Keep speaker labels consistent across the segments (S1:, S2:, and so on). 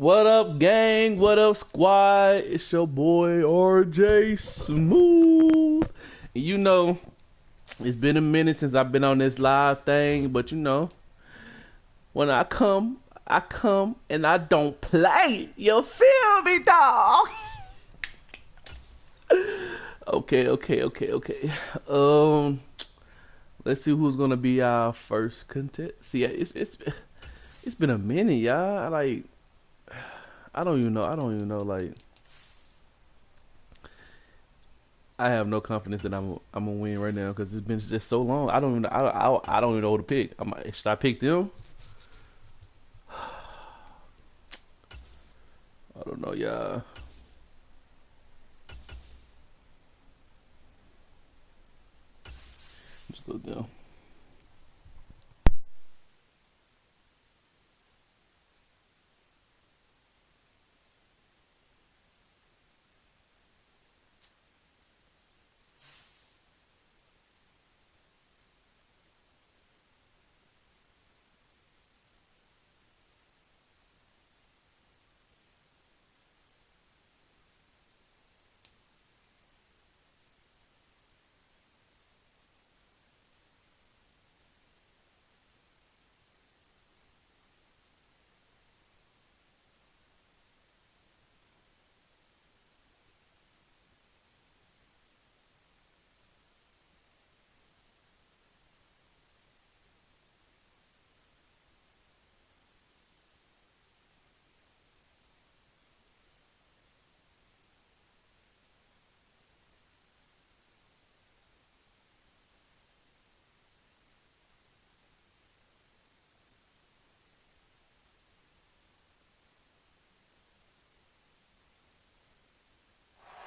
S1: What up, gang? What up, squad? It's your boy RJ Smooth. And you know, it's been a minute since I've been on this live thing, but you know, when I come and I don't play. You feel me, dog? Okay. Let's see who's gonna be our first contest. See, it's been a minute, y'all. Like, I don't even know. Like, I have no confidence that I'm gonna win right now because it's been just so long. I don't even know who to pick. Should I pick them? I don't know, y'all. Let's go down.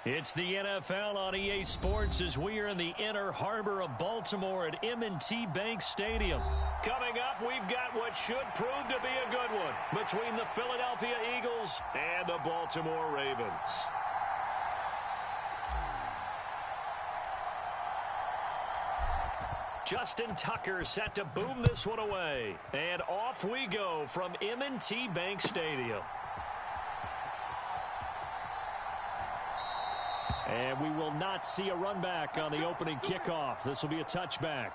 S2: It's the NFL on EA Sports as we are in the inner harbor of Baltimore at M&T Bank Stadium. Coming up, we've got what should prove to be a good one between the Philadelphia Eagles and the Baltimore Ravens. Justin Tucker set to boom this one away. And off we go from M&T Bank Stadium. And we will not see a run back on the opening kickoff. This will be a touchback.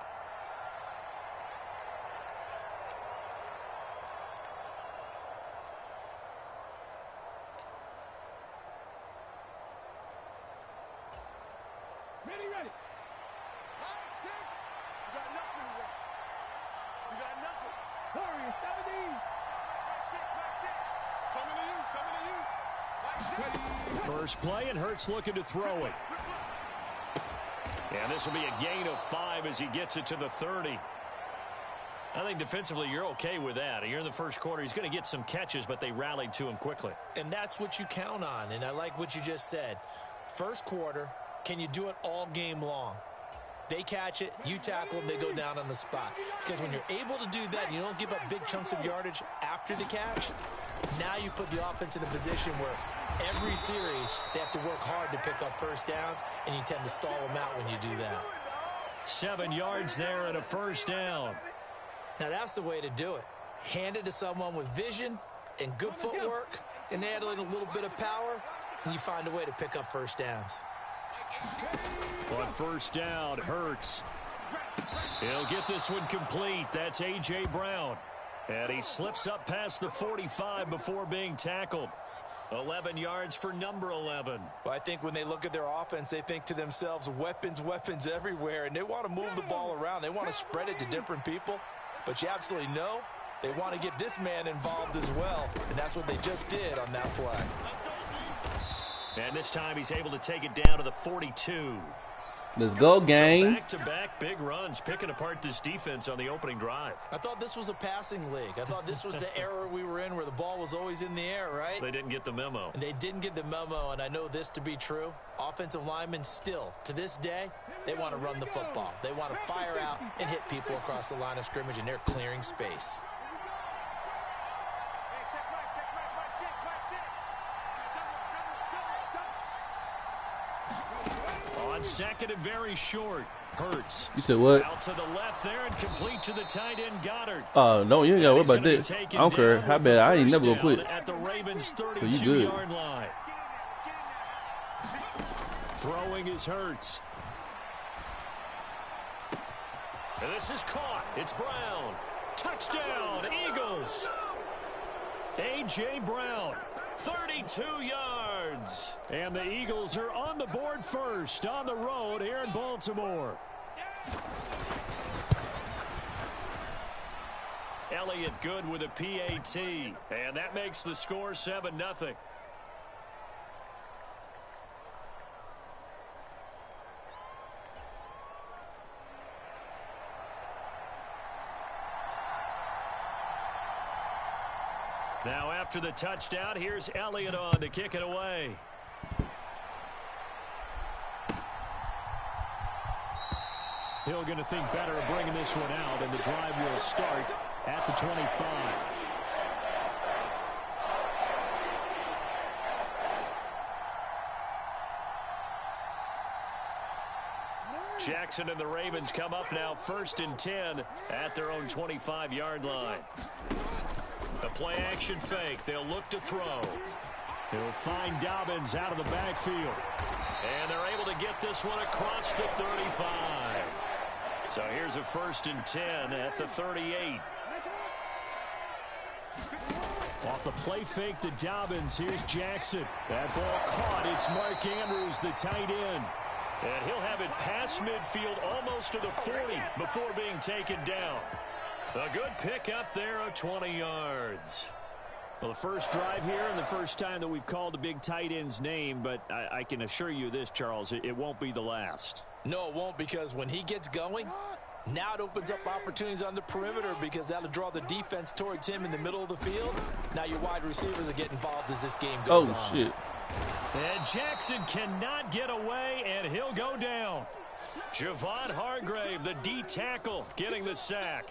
S3: Ready. 5-6. You got nothing, Ray. You got nothing. Warriors, 17. Back six. Coming to you.
S2: First play, and Hurts looking to throw it. And this will be a gain of 5 as he gets it to the 30. I think defensively you're okay with that. You're in the first quarter. He's going to get some catches, but they rallied to him quickly.
S4: And that's what you count on, and I like what you just said. First quarter, can you do it all game long? They catch it, you tackle them, they go down on the spot. Because when you're able to do that, you don't give up big chunks of yardage after the catch. Now you put the offense in a position where every series they have to work hard to pick up first downs, and you tend to stall them out when you do that.
S2: 7 yards there and a first down.
S4: Now that's the way to do it. Hand it to someone with vision and good footwork, and add in a little bit of power, and you find a way to pick up first downs.
S2: On first down, Hurts. He'll get this one complete. That's A.J. Brown. And he slips up past the 45 before being tackled. 11 yards for number 11.
S4: Well, I think when they look at their offense, they think to themselves, weapons everywhere, and they want to move the ball around. They want to spread it to different people, but you absolutely know they want to get this man involved as well, and that's what they just did on that play.
S2: And this time he's able to take it down to the 42.
S1: Let's go, gang.
S2: So back-to-back big runs, picking apart this defense on the opening drive.
S4: I thought this was a passing league. I thought this was the era we were in where the ball was always in the air, right?
S2: They didn't get the memo.
S4: And they didn't get the memo, and I know this to be true. Offensive linemen still, to this day, they want to run the football. They want to fire out and hit people across the line of scrimmage, and they're clearing space.
S2: On second and very short. Hurts.
S1: You said what?
S2: Out to the left there and complete to the tight end Goddard.
S1: No, you ain't got to worry about that. I don't care how bad. I ain't never gonna quit.
S2: At the Ravens'
S1: So you good.
S2: 32-yard line. Throwing is Hurts. And this is caught. It's Brown. Touchdown, Eagles. A.J. Brown, 32 yards. And the Eagles are on the board first on the road here in Baltimore. Elliott good with a PAT. And that makes the score 7-0. Now after the touchdown, here's Elliott on to kick it away. Hill going to think better of bringing this one out, and the drive will start at the 25. Jackson and the Ravens come up now 1st and 10 at their own 25-yard line. The play action fake. They'll look to throw. He'll find Dobbins out of the backfield. And they're able to get this one across the 35. So here's a 1st and 10 at the 38. Off the play fake to Dobbins, here's Jackson. That ball caught. It's Mark Andrews, the tight end. And he'll have it past midfield almost to the 40 before being taken down. A good pick up there of 20 yards. Well, the first drive here and the first time that we've called a big tight end's name, but I can assure you this, Charles, it won't be the last.
S4: No, it won't, because when he gets going, now it opens up opportunities on the perimeter because that'll draw the defense towards him in the middle of the field. Now your wide receivers are getting involved as this game goes on.
S1: Oh, shit.
S2: And Jackson cannot get away, and he'll go down. Javon Hargrave, the D tackle, getting the sack.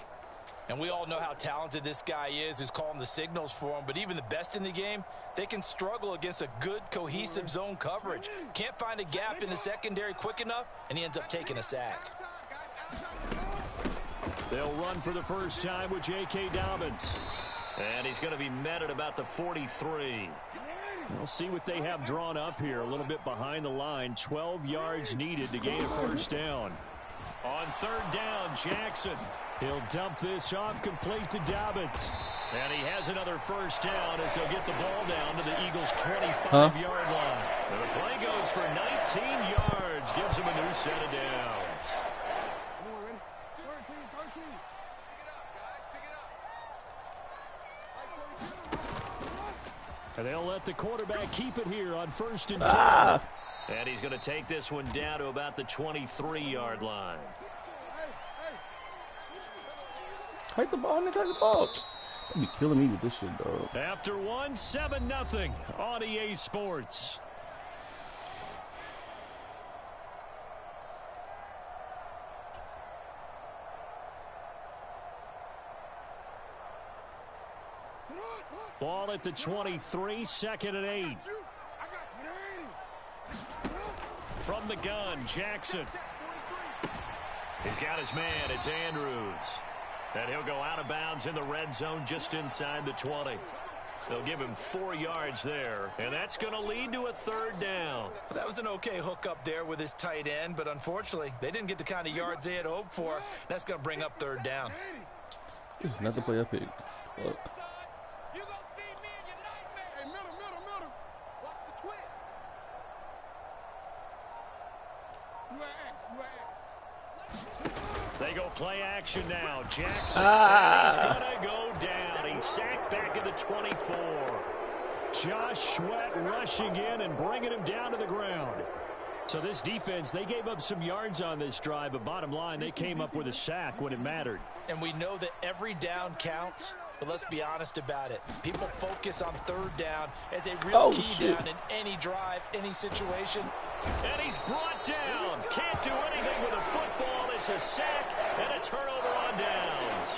S4: And we all know how talented this guy is who's calling the signals for him. But even the best in the game, they can struggle against a good, cohesive zone coverage. Can't find a gap in the secondary quick enough, and he ends up taking a sack.
S2: They'll run for the first time with J.K. Dobbins. And he's going to be met at about the 43. We'll see what they have drawn up here. A little bit behind the line. 12 yards needed to gain a first down. On 3rd down, Jackson. He'll dump this off complete to Dobbins. And he has another first down as he'll get the ball down to the Eagles' 25-yard line. And the play goes for 19 yards. Gives him a new set of downs. And they'll let the quarterback keep it here on 1st and 10. And he's going to take this one down to about the 23-yard line.
S1: Take the ball, nigga, take the ball. They be killing me with this shit, dog.
S2: After 1, 7-0 on EA Sports. Ball at the 23, 2nd and 8. From the gun, Jackson. He's got his man. It's Andrews. And he'll go out of bounds in the red zone just inside the 20. They'll give him 4 yards there, and that's going to lead to a 3rd down.
S4: That was an okay hook up there with his tight end, but unfortunately, they didn't get the kind of yards they had hoped for. That's going to bring up 3rd down.
S1: This is not the play I picked. Look.
S2: They go play action now. Jackson, he's going to go down. He's sacked back at the 24. Josh Sweat rushing in and bringing him down to the ground. So this defense, they gave up some yards on this drive, but bottom line, they came up with a sack when it mattered.
S4: And we know that every down counts, but let's be honest about it. People focus on 3rd down as a real key down in any drive, any situation.
S2: And he's brought down. Can't do anything with a football. It's a sack and a turnover on downs.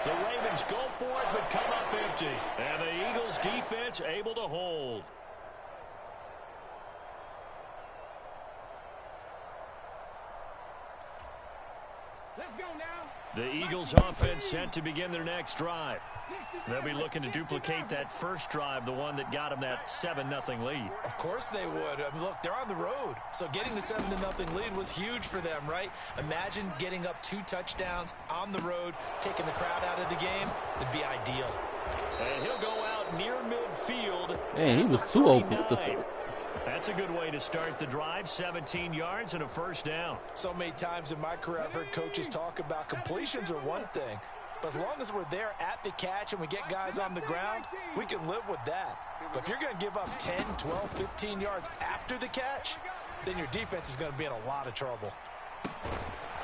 S2: The Ravens go for it, but come up empty. And the Eagles defense able to hold. The Eagles offense set to begin their next drive. They'll be looking to duplicate that first drive, the one that got them that 7-0 lead.
S4: Of course they would. I mean, look, they're on the road. So getting the 7-0 lead was huge for them, right? Imagine getting up 2 touchdowns on the road, taking the crowd out of the game. It'd be ideal.
S2: And he'll go out near midfield.
S1: Man, he was too open with the foot.
S2: That's a good way to start the drive. 17 yards and a first down.
S4: So many times in my career I've heard coaches talk about completions are one thing. But as long as we're there at the catch and we get guys on the ground, we can live with that. But if you're going to give up 10, 12, 15 yards after the catch, then your defense is going to be in a lot of trouble.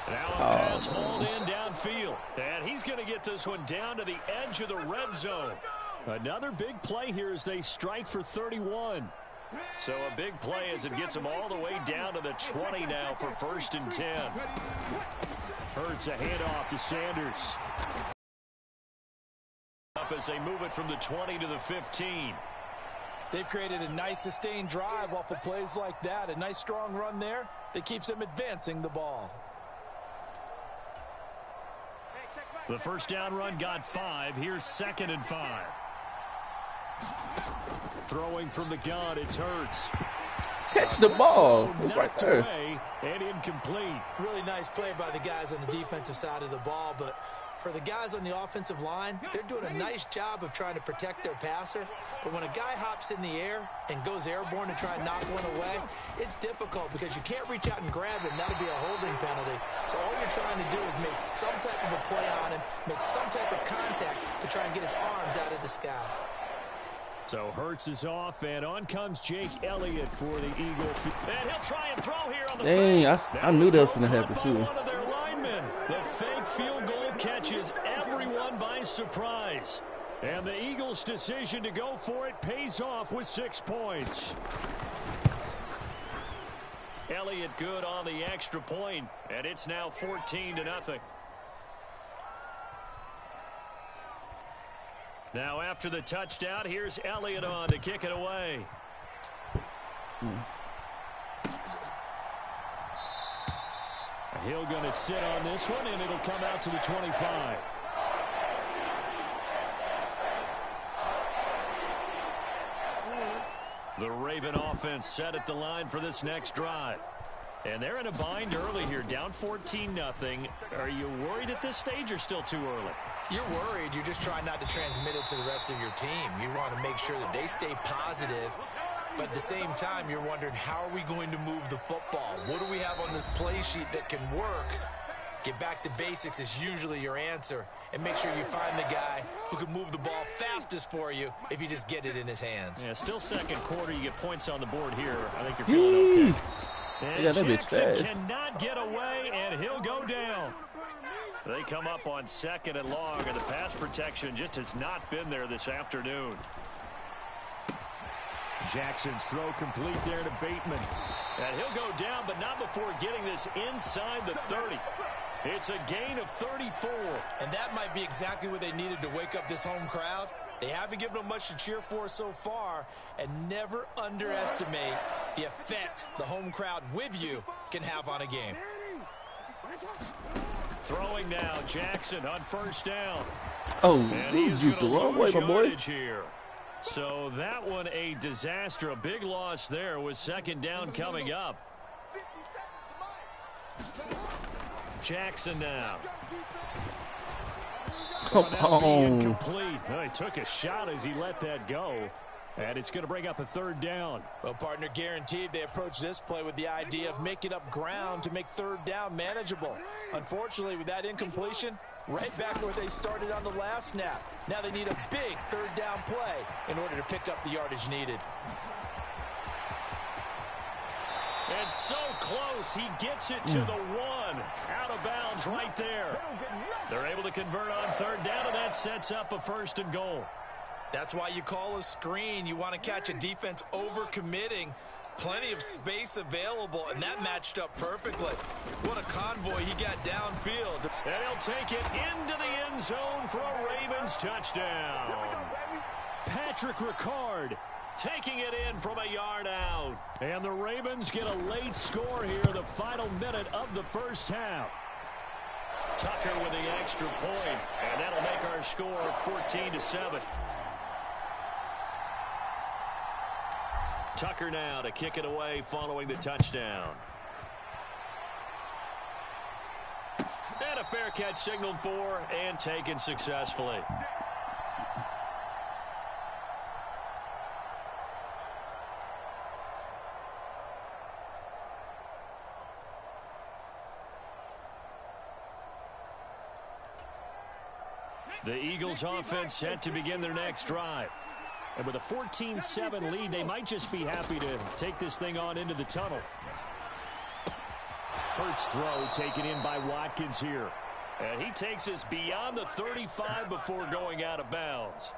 S2: Now a pass hauled in downfield. And he's going to get this one down to the edge of the red zone. Another big play here as they strike for 31. So a big play as it gets them all the way down to the 20 now for 1st and 10. Hurts a handoff to Sanders. Up as they move it from the 20 to the 15.
S4: They've created a nice sustained drive off of plays like that. A nice strong run there that keeps them advancing the ball.
S2: The first down run got 5. Here's 2nd and 5. Throwing from the gun, it's Hurts.
S1: Catch the ball. It's right there.
S2: And incomplete.
S4: Really nice play by the guys on the defensive side of the ball, but for the guys on the offensive line, they're doing a nice job of trying to protect their passer. But when a guy hops in the air and goes airborne to try and knock one away, it's difficult because you can't reach out and grab him. That'll be a holding penalty. So all you're trying to do is make some type of a play on him, make some type of contact to try and get his arms out of the sky.
S2: So Hurts is off, and on comes Jake Elliott for the Eagles. And he'll try and throw here on the
S1: Dang, I knew that was going to happen too.
S2: One of their linemen. The fake field goal catches everyone by surprise. And the Eagles' decision to go for it pays off with 6 points. Elliott good on the extra point, and it's now 14-0. Now after the touchdown, here's Elliott on to kick it away. Hill going to sit on this one, and it'll come out to the 25. The Raven offense set at the line for this next drive. And they're in a bind early here, down 14-0. Are you worried at this stage or still too early?
S4: You're worried. You're just trying not to transmit it to the rest of your team. You want to make sure that they stay positive. But at the same time, you're wondering, how are we going to move the football? What do we have on this play sheet that can work? Get back to basics is usually your answer. And make sure you find the guy who can move the ball fastest for you if you just get it in his hands.
S2: Yeah, still second quarter. You get points on the board here. I think you're feeling okay. And
S1: yeah, that bitch
S2: Jackson
S1: fast.
S2: cannot get away, and he'll go down. They come up on 2nd and long, and the pass protection just has not been there this afternoon. Jackson's throw complete there to Bateman. And he'll go down, but not before getting this inside the 30. It's a gain of 34.
S4: And that might be exactly what they needed to wake up this home crowd. They haven't given them much to cheer for so far, and never underestimate the effect the home crowd with you can have on a game.
S2: Throwing now, Jackson on 1st down.
S1: Oh,
S2: And
S1: you
S2: he's
S1: juked the wrong way, my boy.
S2: here. So that one a disaster, a big loss there with 2nd down coming up. Jackson now.
S1: Come on.
S2: Incomplete. Well, he took a shot as he let that go. And it's going to bring up a 3rd down.
S4: Well, partner, guaranteed they approach this play with the idea of making up ground to make 3rd down manageable. Unfortunately, with that incompletion, right back where they started on the last snap. Now they need a big 3rd down play in order to pick up the yardage needed.
S2: And so close, he gets it to the 1. Out of bounds right there. They're able to convert on 3rd down, and that sets up a 1st and goal.
S4: That's why you call a screen. You want to catch a defense over-committing. Plenty of space available, and that matched up perfectly. What a convoy he got downfield.
S2: And he'll take it into the end zone for a Ravens touchdown. Patrick Ricard taking it in from a yard out. And the Ravens get a late score here, the final minute of the 1st half. Tucker with the extra point, and that'll make our score 14-7. Tucker now to kick it away following the touchdown. And a fair catch signaled for and taken successfully. The Eagles offense set to begin their next drive. And with a 14-7 lead, they might just be happy to take this thing on into the tunnel. Hurts throw taken in by Watkins here. And he takes us beyond the 35 before going out of bounds.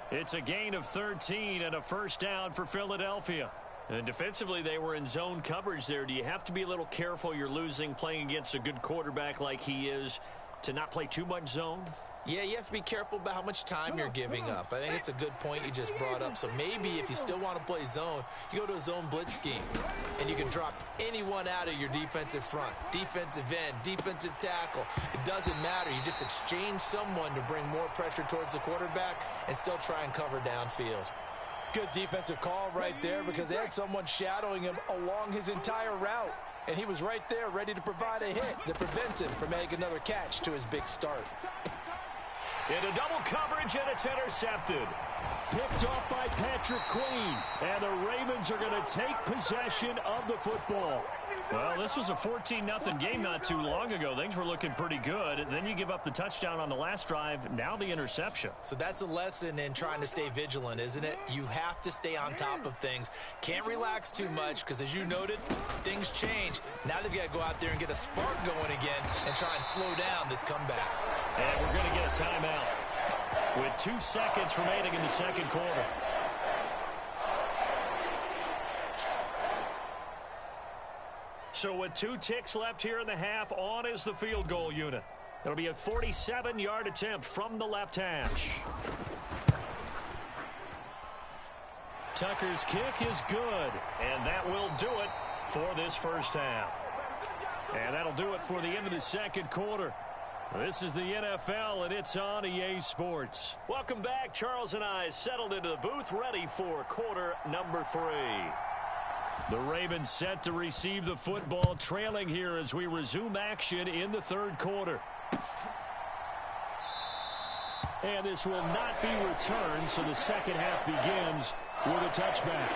S2: It's a gain of 13 and a first down for Philadelphia. And defensively, they were in zone coverage there. Do you have to be a little careful? You're losing playing against a good quarterback like he is to not play too much zone?
S4: Yeah, you have to be careful about how much time you're giving up. I think it's a good point you just brought up. So maybe if you still want to play zone, you go to a zone blitz scheme. And you can drop anyone out of your defensive front. Defensive end, defensive tackle. It doesn't matter. You just exchange someone to bring more pressure towards the quarterback and still try and cover downfield.
S5: Good defensive call right there because they had someone shadowing him along his entire route. And he was right there ready to provide a hit that prevents him from making another catch to his big start.
S2: Into double coverage, and it's intercepted. Picked off by Patrick Queen. And the Ravens are going to take possession of the football. Well, this was a 14-0 game not too long ago. Things were looking pretty good. Then you give up the touchdown on the last drive. Now the interception.
S4: So that's a lesson in trying to stay vigilant, isn't it? You have to stay on top of things. Can't relax too much because, as you noted, things change. Now they've got to go out there and get a spark going again and try and slow down this comeback.
S2: And we're going to get a timeout with 2 seconds remaining in the second quarter. So with 2 ticks left here in the half, on is the field goal unit. It'll be a 47-yard attempt from the left hash. Tucker's kick is good, and that will do it for this first half. And that'll do it for the end of the second quarter. This is the NFL, and it's on EA Sports. Welcome back. Charles and I settled into the booth, ready for quarter number 3. The Ravens set to receive the football, trailing here as we resume action in the third quarter. And this will not be returned, so the second half begins with a touchback.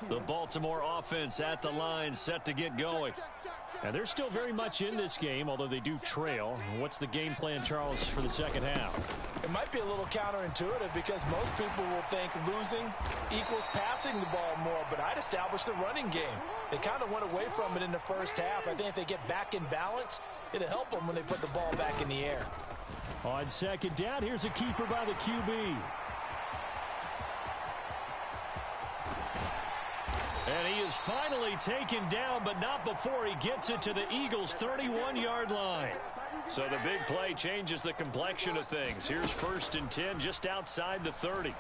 S2: The Baltimore offense at the line, set to get going. And they're still very much in this game, although they do trail. What's the game plan, Charles, for the second half?
S5: It might be a little counterintuitive because most people will think losing equals passing the ball more, but I'd establish the running game. They kind of went away from it in the first half. I think if they get back in balance, it'll help them when they put the ball back in the air.
S2: On second down, here's a keeper by the QB. And he is finally taken down, but not before he gets it to the Eagles' 31-yard line. So the big play changes the complexion of things. Here's 1st and 10 just outside the 30.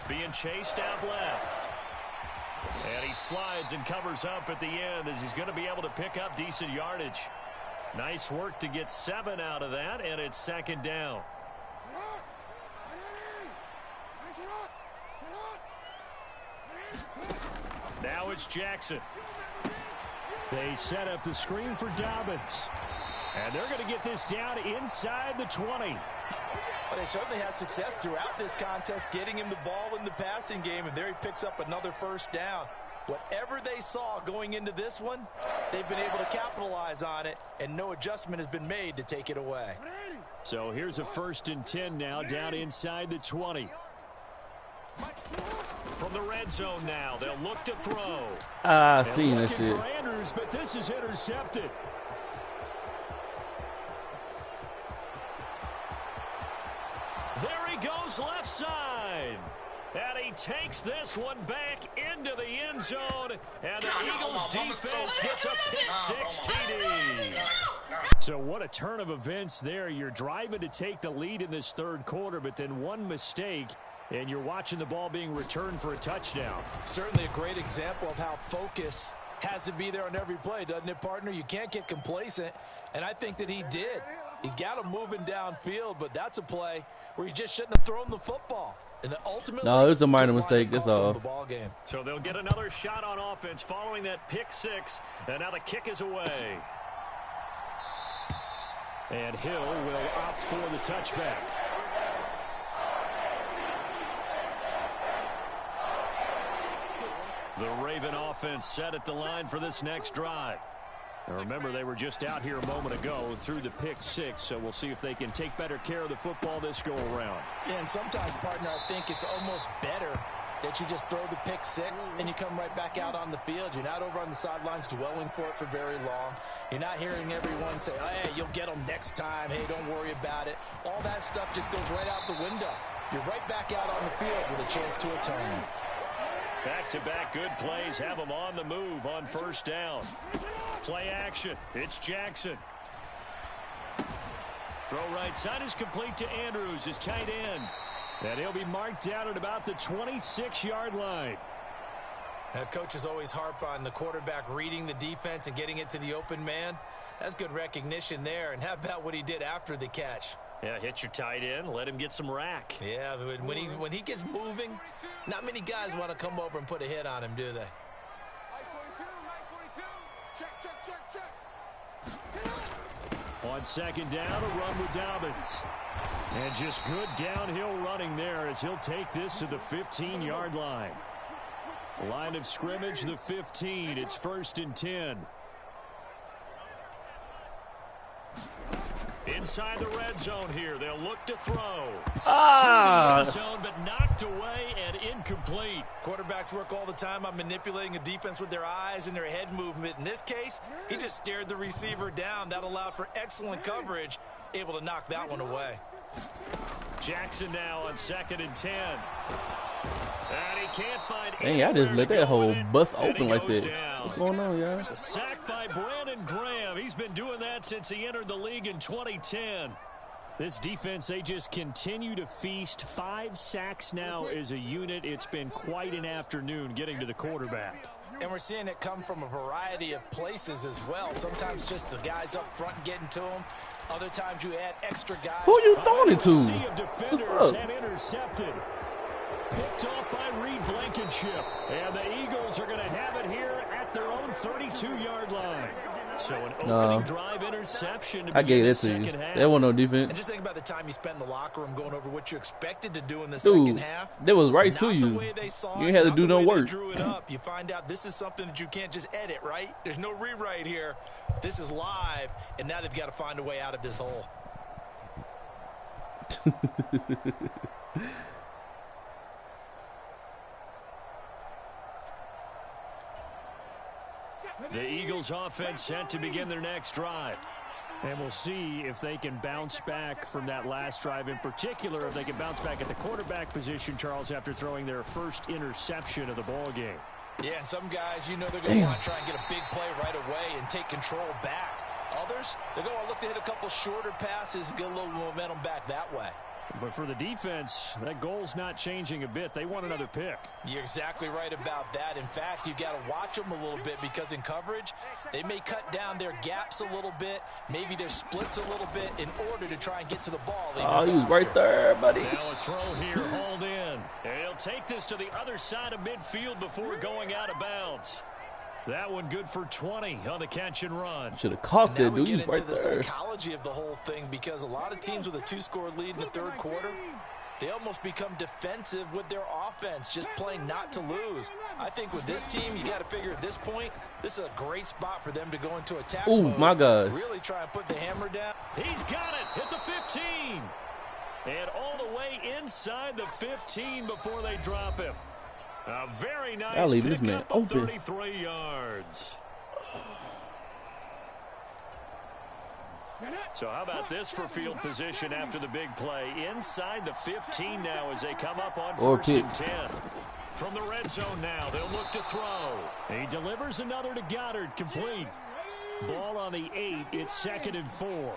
S2: Being chased out left. And he slides and covers up at the end as he's going to be able to pick up decent yardage. Nice work to get 7 out of that, and it's second down. Now it's Jackson. They set up the screen for Dobbins. And they're going to get this down inside the 20.
S5: Well, they certainly had success throughout this contest, getting him the ball in the passing game, and there he picks up another first down. Whatever they saw going into this one, they've been able to capitalize on it, and no adjustment has been made to take it away.
S2: So here's a 1st and 10 now, down inside the 20. From the red zone now, they'll look to throw.
S1: I've seen that shit.
S2: For Andrews, but this is intercepted. There he goes left side. And he takes this one back into the end zone. And the Eagles defense gets a pick-6 TD. So what a turn of events there. You're driving to take the lead in this third quarter, but then one mistake, and you're watching the ball being returned for a touchdown.
S5: Certainly a great example of how focus
S4: has to be there on every play, doesn't it, partner? You can't get complacent, and I think that he did. He's got him moving downfield, but that's a play where he just shouldn't have thrown the football. And ultimately,
S1: No, it was a minor mistake. That's all.
S4: The ball game.
S2: So they'll get another shot on offense following that pick six, and now the kick is away. And Hill will opt for the touchback. The Raven offense set at the line for this next drive. Now remember, they were just out here a moment ago through the pick six, so we'll see if they can take better care of the football this go-around.
S4: Yeah, and sometimes, partner, I think it's almost better that you just throw the pick six and you come right back out on the field. You're not over on the sidelines dwelling for it for very long. You're not hearing everyone say, oh, hey, you'll get them next time. Hey, don't worry about it. All that stuff just goes right out the window. You're right back out on the field with a chance to atone.
S2: Back-to-back good plays have them on the move on first down. Play action. It's Jackson. Throw right side is complete to Andrews, his tight end. And he'll be marked down at about the 26-yard line.
S4: Coaches always harp on the quarterback reading the defense and getting it to the open man. That's good recognition there. And how about what he did after the catch?
S2: Yeah, hit your tight end, let him get some rack.
S4: Yeah, when he gets moving, not many guys want to come over and put a hit on him, do they?
S2: On second down, a run with Dobbins. And just good downhill running there as he'll take this to the 15-yard line. Line of scrimmage, the 15. It's 1st and 10. Inside the red zone here. They'll look to throw.
S1: Ah!
S2: To the end zone, but knocked away and incomplete.
S4: Quarterbacks work all the time on manipulating a defense with their eyes and their head movement. In this case, he just stared the receiver down. That allowed for excellent coverage, able to knock that one away.
S2: Jackson now on 2nd and 10. And he can't find
S1: Dang, I just let that whole bust
S2: and
S1: open
S2: he
S1: like
S2: goes
S1: that.
S2: down.
S1: What's going on, y'all?
S2: A sack by Brandon Graham. He's been doing that since he entered the league in 2010. This defense, they just continue to feast. 5 sacks now as a unit. It's been quite an afternoon getting to the quarterback.
S4: And we're seeing it come from a variety of places as well. Sometimes just the guys up front getting to them. Other times you add extra guys.
S1: Who you throwing it to?
S2: Sea of defenders and intercepted. Picked off by Reed Blankenship. And the Eagles are going to have it here at their own 32-yard line. So an opening drive interception to
S1: I gave
S2: begin
S1: that
S2: the
S1: to you.
S2: second half.
S1: That wasn't no defense.
S4: And just think about the time you spent in the locker room going over what you expected to do in the
S1: Dude,
S4: second half.
S1: that was right
S4: Not
S1: to
S4: the
S1: you.
S4: way they saw
S1: You
S4: it,
S1: ain't had to
S4: not
S1: do
S4: the
S1: no
S4: way
S1: work.
S4: They drew it up. You find out this is something that you can't just edit, right? There's no rewrite here. This is live, and now they've got to find a way out of this hole.
S2: The Eagles offense set to begin their next drive. And we'll see if they can bounce back from that last drive. In particular, if they can bounce back at the quarterback position, Charles, after throwing their first interception of the ball game.
S4: Yeah, and some guys, you know they're going to want to try and get a big play right away and take control back. Others, they're going to look to hit a couple shorter passes and get a little momentum back that way.
S2: But for the defense, that goal's not changing a bit. They want another pick.
S4: You're exactly right about that. In fact, you got to watch them a little bit because in coverage, they may cut down their gaps a little bit, maybe their splits a little bit in order to try and get to the ball.
S1: Oh, he was right there, buddy.
S2: Now a throw here, hauled in. And he'll take this to the other side of midfield before going out of bounds. That one good for 20 on the catch and run.
S1: Should have caught that, dude.
S4: We
S1: He
S4: get
S1: was
S4: into
S1: right
S4: the
S1: there.
S4: psychology of the whole thing because a lot of teams with a 2-score lead in the third quarter, they almost become defensive with their offense, just playing not to lose. I think with this team, you got to figure at this point, this is a great spot for them to go into attack mode.
S1: My gosh.
S4: Really try and put the hammer down.
S2: He's got it at the 15. And all the way inside the 15 before they drop him. A very nice
S1: I'll leave this man
S2: pickup of
S1: open.
S2: 33 yards. So how about this for field position after the big play? Inside the 15 now as they come up on first and 10. From the red zone now, they'll look to throw. He delivers another to Goddard, complete. Ball on the 8, it's 2nd and 4.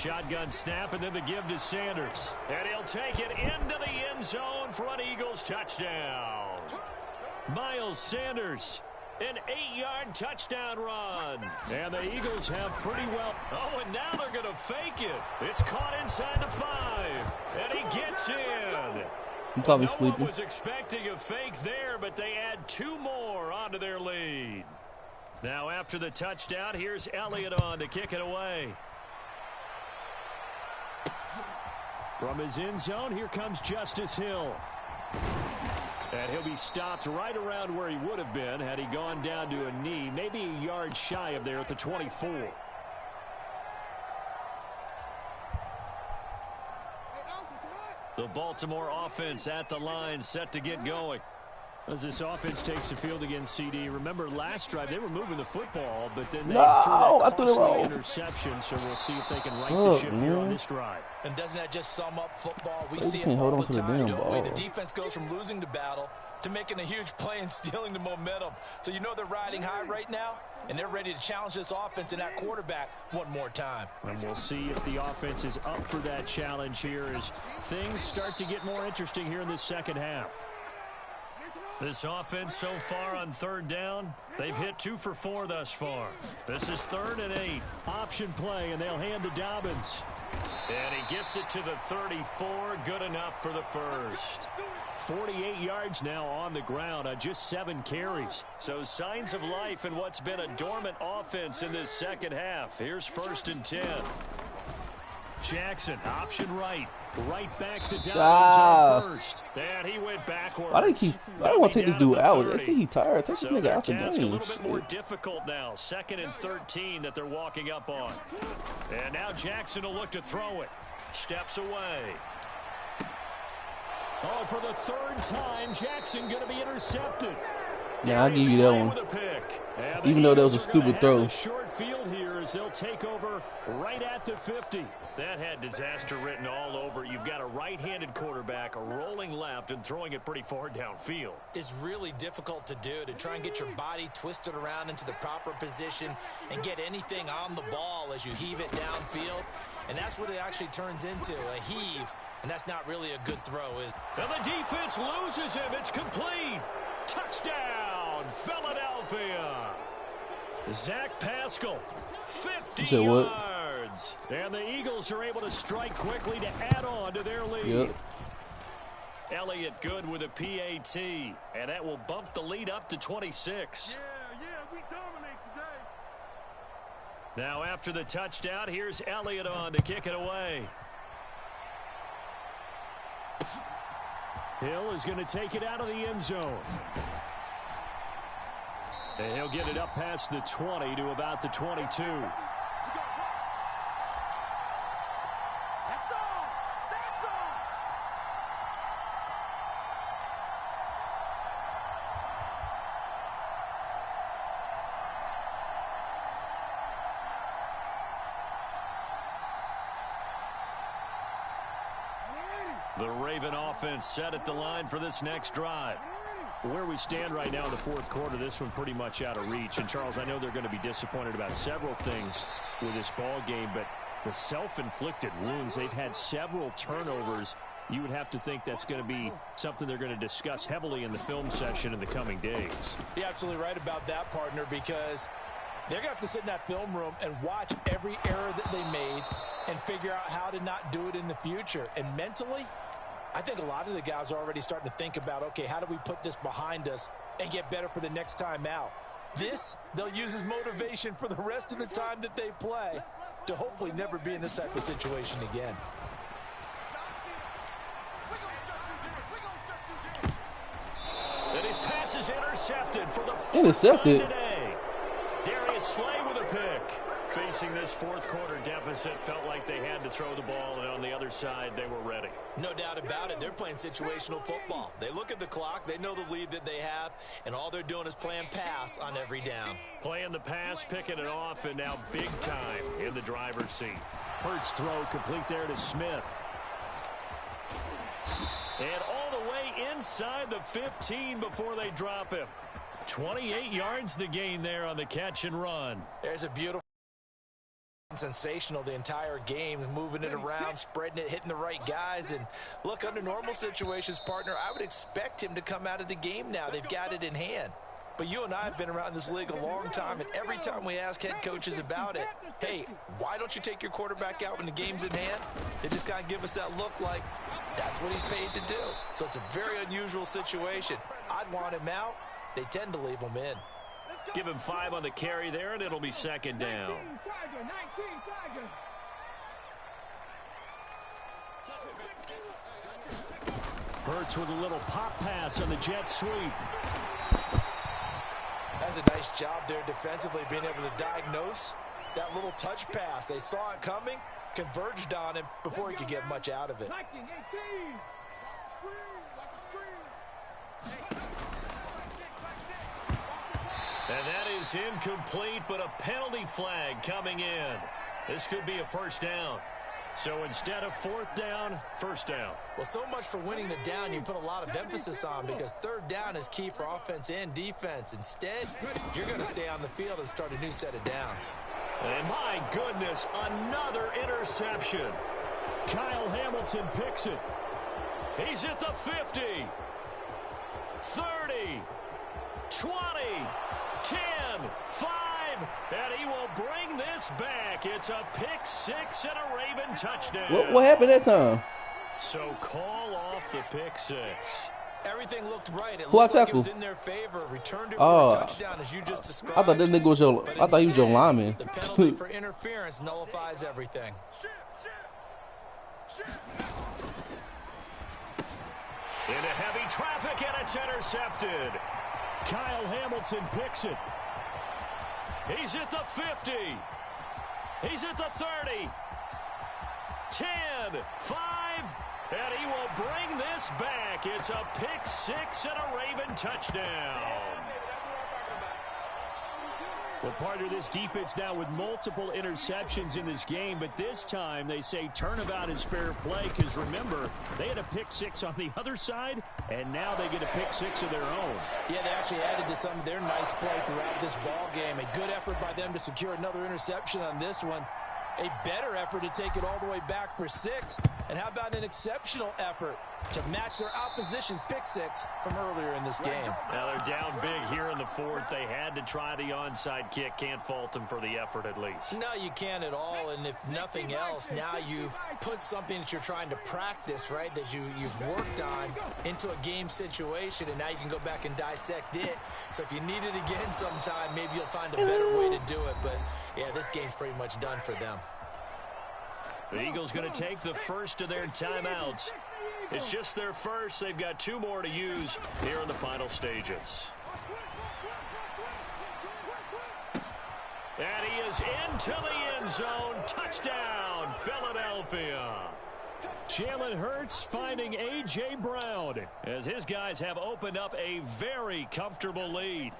S2: shotgun snap and then the give to Sanders. And he'll take it into the end zone for an Eagles touchdown. Miles Sanders, an 8-yard touchdown run. And the Eagles have pretty well. Oh, and now they're going to fake it. It's caught inside the 5. And he gets in.
S1: You probably
S2: No
S1: sleeping.
S2: one was expecting a fake there, but they add 2 more onto their lead. Now after the touchdown, here's Elliott on to kick it away. From his end zone, here comes Justice Hill. And he'll be stopped right around where he would have been had he gone down to a knee, maybe a yard shy of there at the 24. The Baltimore offense at the line, set to get going. As this offense takes the field against CD, remember last drive they were moving the football, but then they threw that costly interception, so we'll see if they can right the ship here on this drive.
S5: And doesn't that just sum up football? We
S1: They
S5: see
S1: can't
S5: it
S1: hold
S5: all
S1: on
S5: the
S1: to the
S5: time,
S1: damn
S5: don't we?
S1: ball.
S5: The defense goes from losing the battle to making a huge play and stealing the momentum. So you know they're riding high right now, and they're ready to challenge this offense and that quarterback one more time.
S2: And we'll see if the offense is up for that challenge here as things start to get more interesting here in this second half. This offense so far on 3rd down, they've hit 2 for 4 thus far. This is 3rd and 8. Option play, and they'll hand to Dobbins. And he gets it to the 34. Good enough for the first. 48 yards now on the ground on just 7 carries. So signs of life in what's been a dormant offense in this second half. Here's 1st and 10. Jackson, option right. Right back to Dobbins on first. And he went backwards.
S1: I don't want to take this dude out. I think he's tired. Take this nigga out the
S2: task
S1: game.
S2: a little bit more difficult now. 2nd and 13 that they're walking up on. And now Jackson will look to throw it. Steps away. Oh, for the 3rd time, Jackson going to be intercepted.
S1: Yeah, I'll give you that one. Even though that was a stupid throw.
S2: Short field here as they'll take over right at the 50. That had disaster written all over it. You've got a right-handed quarterback, a rolling left, and throwing it pretty far downfield.
S4: It's really difficult to do, to try and get your body twisted around into the proper position and get anything on the ball as you heave it downfield. And that's what it actually turns into, a heave. And that's not really a good throw, is it?
S2: And the defense loses him. It's complete. Touchdown, Philadelphia. Zach Pascal, 50 yards. And the Eagles are able to strike quickly to add on to their lead.
S1: Yep.
S2: Elliott good with a PAT. And that will bump the lead up to 26.
S3: Yeah, we dominate today.
S2: Now after the touchdown, here's Elliott on to kick it away. Hill is going to take it out of the end zone. And he'll get it up past the 20 to about the 22.
S3: That's all. That's all.
S2: The Raven offense set at the line for this next drive. Where we stand right now in the 4th quarter, this one pretty much out of reach. And, Charles, I know they're going to be disappointed about several things with this ball game, but the self-inflicted wounds, they've had several turnovers. You would have to think that's going to be something they're going to discuss heavily in the film session in the coming days.
S5: You're absolutely right about that, partner, because they're going to have to sit in that film room and watch every error that they made and figure out how to not do it in the future. And mentally, I think a lot of the guys are already starting to think about, okay, how do we put this behind us and get better for the next time out? This, they'll use as motivation for the rest of the time that they play to hopefully never be in this type of situation again.
S2: And his pass is intercepted for the 4th
S1: Intercepted?
S2: time today. Darius Slay with a pick. Facing this 4th quarter deficit, felt like they had to throw the ball, and on the other side, they were ready.
S4: No doubt about it. They're playing situational football. They look at the clock. They know the lead that they have, and all they're doing is playing pass on every down.
S2: Playing the pass, picking it off, and now big time in the driver's seat. Hurts throw complete there to Smith. And all the way inside the 15 before they drop him. 28 yards the gain there on the catch and run.
S5: There's a beautiful Sensational the entire game, moving it around, spreading it, hitting the right guys. And look, under normal situations, partner, I would expect him to come out of the game now. They've got it in hand. But you and I have been around this league a long time, and every time we ask head coaches about it, hey, why don't you take your quarterback out when the game's in hand? They just kind of give us that look like that's what he's paid to do. So it's a very unusual situation. I'd want him out. They tend to leave him in.
S2: Give him 5 on the carry there, and it'll be second down. Hurts with a little pop pass on the jet sweep.
S5: That's a nice job there defensively, being able to diagnose that little touch pass. They saw it coming, converged on him before he could get much out of it.
S2: And that is incomplete, but a penalty flag coming in. This could be a first down. So instead of 4th down, first down.
S5: Well, so much for winning the down you put a lot of emphasis on, because 3rd down is key for offense and defense. Instead, you're going to stay on the field and start a new set of downs.
S2: And my goodness, another interception. Kyle Hamilton picks it. He's at the 50, 30, 20, 10, 5, and he will bring this back. It's a pick 6 and a Raven touchdown.
S1: What happened that time?
S2: So call off the pick 6.
S5: Everything looked right. It
S1: Who
S5: looked like it
S1: tackled?
S5: was in their favor. Returned it for a touchdown, as you just described.
S1: I thought this nigga was your. I thought he was your lineman.
S5: The penalty for interference nullifies everything.
S2: Into heavy traffic, and it's intercepted. Kyle Hamilton picks it. He's at the 50. He's at the 30. 10, 5, and he will bring this back. It's a pick 6 and a Raven touchdown. Well, partner, this defense now with multiple interceptions in this game, but this time they say turnabout is fair play, because remember, they had a pick 6 on the other side, and now they get a pick 6 of their own.
S5: Yeah, they actually added to some of their nice play throughout this ball game. A good effort by them to secure another interception on this one. A better effort to take it all the way back for 6. And how about an exceptional effort to match their opposition's pick 6 from earlier in this game?
S2: Now they're down big here in the 4th. They had to try the onside kick. Can't fault them for the effort at least.
S5: No, you can't at all. And if nothing else, now you've put something that you're trying to practice, right, that you've worked on into a game situation, and now you can go back and dissect it. So if you need it again sometime, maybe you'll find a better way to do it. But, yeah, this game's pretty much done for them.
S2: The Eagles going to take the first of their timeouts. It's just their first. They've got 2 more to use here in the final stages. And he is into the end zone. Touchdown, Philadelphia. Jalen Hurts finding A.J. Brown as his guys have opened up a very comfortable lead.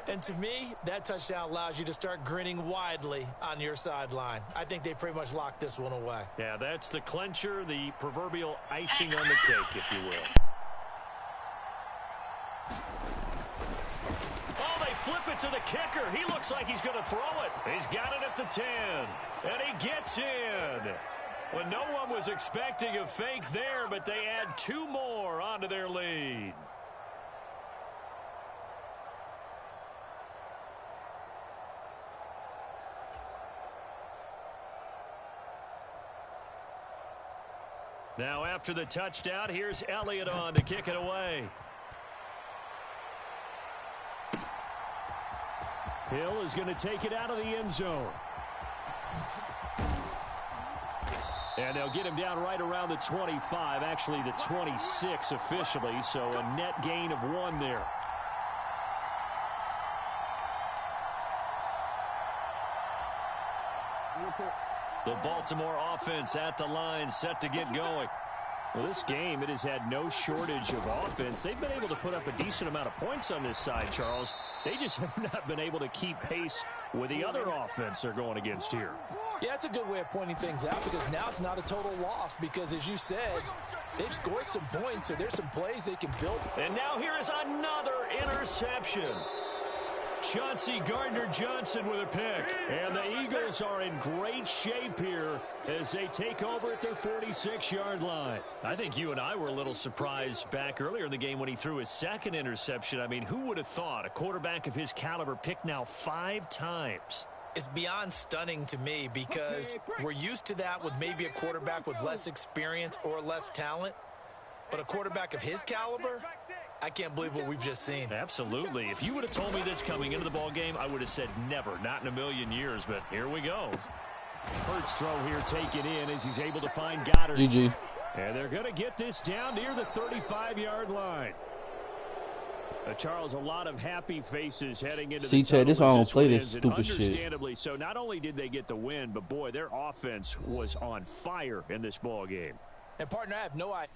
S5: And to me, that touchdown allows you to start grinning widely on your sideline. I think they pretty much locked this one away.
S2: Yeah, that's the clincher, the proverbial icing on the cake, if you will. Oh, they flip it to the kicker. He looks like he's going to throw it. He's got it at the 10, and he gets in. Well, no one was expecting a fake there, but they add 2 more onto their lead. Now after the touchdown, here's Elliott on to kick it away. Hill is going to take it out of the end zone. And they'll get him down right around the 25, actually the 26 officially, so a net gain of 1 there. The Baltimore offense at the line, set to get going. Well, this game, it has had no shortage of offense. They've been able to put up a decent amount of points on this side, Charles. They just have not been able to keep pace with the other offense they're going against here.
S5: Yeah, that's a good way of pointing things out, because now it's not a total loss, because as you said, they've scored some points, so there's some plays they can build.
S2: And now here is another interception. Chauncey Gardner-Johnson with a pick. And the Eagles are in great shape here as they take over at their 46-yard line. I think you and I were a little surprised back earlier in the game when he threw his second interception. I mean, who would have thought a quarterback of his caliber picked now 5 times?
S4: It's beyond stunning to me because we're used to that with maybe a quarterback with less experience or less talent. But a quarterback of his caliber, I can't believe what we've just seen.
S2: Absolutely. If you would have told me this coming into the ball game, I would have said never, not in a million years. But here we go. Hurts throw here taken in as he's able to find Goddard.
S1: GG.
S2: And they're going to get this down near the 35-yard line. Charles, a lot of happy faces heading into the
S1: Chad, this why I don't play this
S2: wins,
S1: stupid shit.
S2: Understandably so. Not only did they get the win, but boy, their offense was on fire in this ball game.
S4: And partner, I have no idea.